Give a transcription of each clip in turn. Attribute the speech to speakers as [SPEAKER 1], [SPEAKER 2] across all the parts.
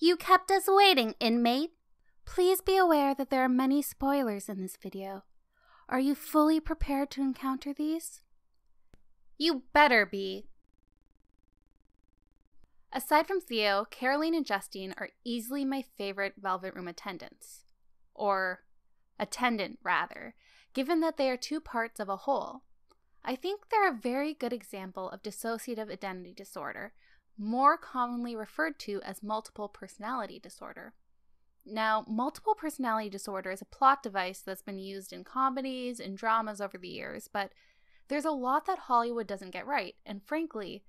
[SPEAKER 1] You kept us waiting, inmate. Please be aware that there are many spoilers in this video. Are you fully prepared to encounter these? You better be. Aside from Theo, Caroline and Justine are easily my favorite Velvet Room attendants. Or attendant, rather, given that they are two parts of a whole. I think they're a very good example of dissociative identity disorder, more commonly referred to as multiple personality disorder. Now, multiple personality disorder is a plot device that's been used in comedies and dramas over the years, but there's a lot that Hollywood doesn't get right, and frankly,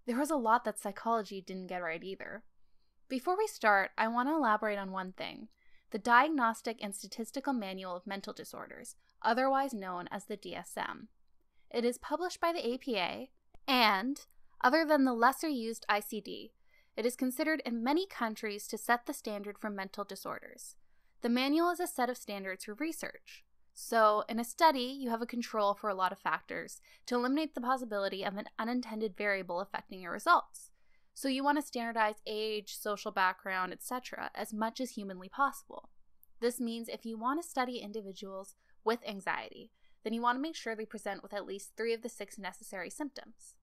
[SPEAKER 1] there was a lot that psychology didn't get right either. Before we start, I want to elaborate on one thing: the Diagnostic and Statistical Manual of Mental Disorders, otherwise known as the DSM. It is published by the APA, and, other than the lesser-used ICD, it is considered in many countries to set the standard for mental disorders. The manual is a set of standards for research. So, in a study, you have a control for a lot of factors to eliminate the possibility of an unintended variable affecting your results. So you want to standardize age, social background, etc. as much as humanly possible. This means if you want to study individuals with anxiety, then you want to make sure they present with at least 3 of the 6 necessary symptoms.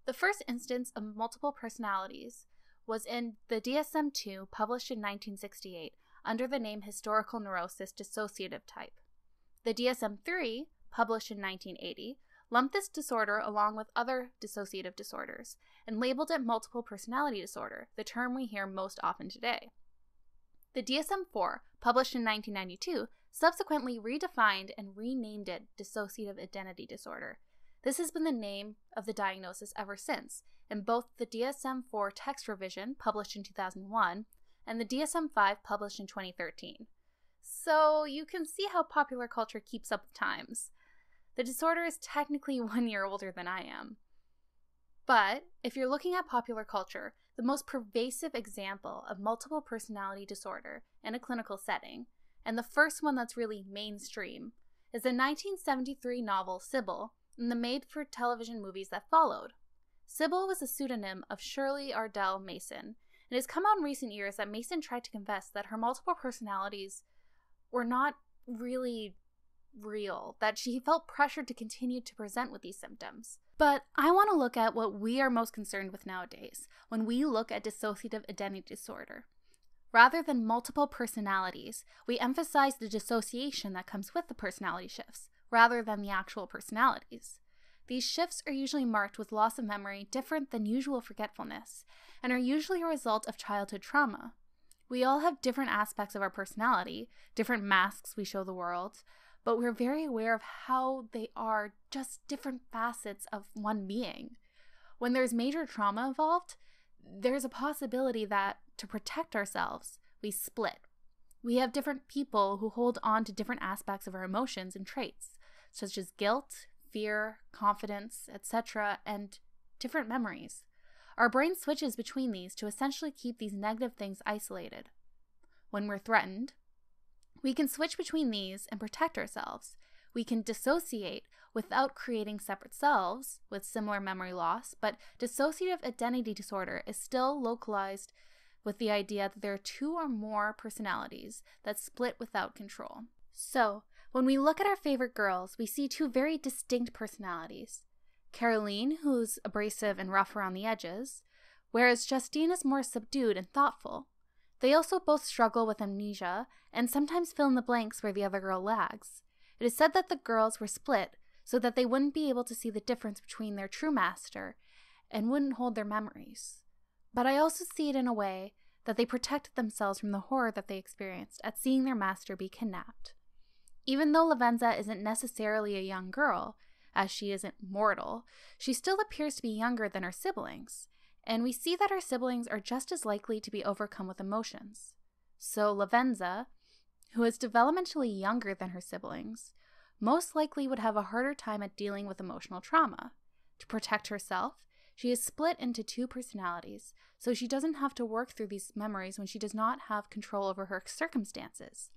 [SPEAKER 1] The first instance of multiple personalities was in the DSM-2 published in 1968 under the name Historical Neurosis Dissociative Type. The DSM-3, published in 1980, lumped this disorder along with other dissociative disorders and labeled it multiple personality disorder, the term we hear most often today. The DSM-4, published in 1992, subsequently redefined and renamed it dissociative identity disorder. This has been the name of the diagnosis ever since, in both the DSM-4 text revision, published in 2001, and the DSM-5, published in 2013. So you can see how popular culture keeps up with times. The disorder is technically 1 year older than I am. But if you're looking at popular culture, the most pervasive example of multiple personality disorder in a clinical setting, and the first one that's really mainstream, is the 1973 novel Sybil and the made-for-television movies that followed. Sybil was a pseudonym of Shirley Ardell Mason. It has come out in recent years that Mason tried to confess that her multiple personalities were not really real, that she felt pressured to continue to present with these symptoms. But I want to look at what we are most concerned with nowadays when we look at dissociative identity disorder. Rather than multiple personalities, we emphasize the dissociation that comes with the personality shifts, rather than the actual personalities. These shifts are usually marked with loss of memory different than usual forgetfulness, and are usually a result of childhood trauma. We all have different aspects of our personality, different masks we show the world, but we're very aware of how they are just different facets of one being. When there's major trauma involved, there's a possibility that, to protect ourselves, we split. We have different people who hold on to different aspects of our emotions and traits, such as guilt, fear, confidence, etc., and different memories. Our brain switches between these to essentially keep these negative things isolated. When we're threatened, we can switch between these and protect ourselves. We can dissociate without creating separate selves with similar memory loss, but dissociative identity disorder is still localized with the idea that there are 2 or more personalities that split without control. So, when we look at our favorite girls, we see 2 very distinct personalities. Caroline, who's abrasive and rough around the edges, whereas Justine is more subdued and thoughtful. They also both struggle with amnesia and sometimes fill in the blanks where the other girl lags. It is said that the girls were split so that they wouldn't be able to see the difference between their true master and wouldn't hold their memories. But I also see it in a way that they protected themselves from the horror that they experienced at seeing their master be kidnapped. Even though Lavenza isn't necessarily a young girl, as she isn't mortal, she still appears to be younger than her siblings, and we see that her siblings are just as likely to be overcome with emotions. So Lavenza, who is developmentally younger than her siblings, most likely would have a harder time at dealing with emotional trauma. To protect herself, she is split into 2 personalities, so she doesn't have to work through these memories when she does not have control over her circumstances.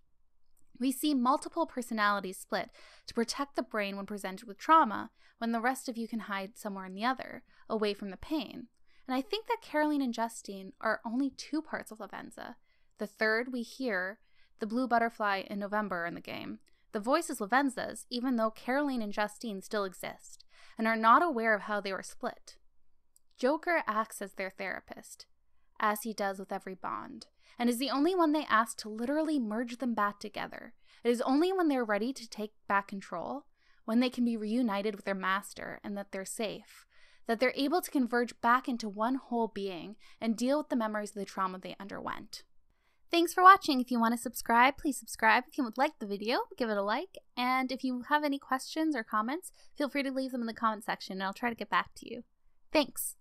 [SPEAKER 1] We see multiple personalities split to protect the brain when presented with trauma, when the rest of you can hide somewhere in the other, away from the pain. And I think that Caroline and Justine are only two parts of Lavenza. The third we hear, the blue butterfly in November in the game. The voice is Lavenza's, even though Caroline and Justine still exist, and are not aware of how they were split. Joker acts as their therapist, as he does with every bond, and is the only one they ask to literally merge them back together. It is only when they're ready to take back control, when they can be reunited with their master and that they're safe, that they're able to converge back into one whole being and deal with the memories of the trauma they underwent. Thanks for watching. If you want to subscribe, please subscribe. If you would like the video, give it a like. And if you have any questions or comments, feel free to leave them in the comment section and I'll try to get back to you. Thanks.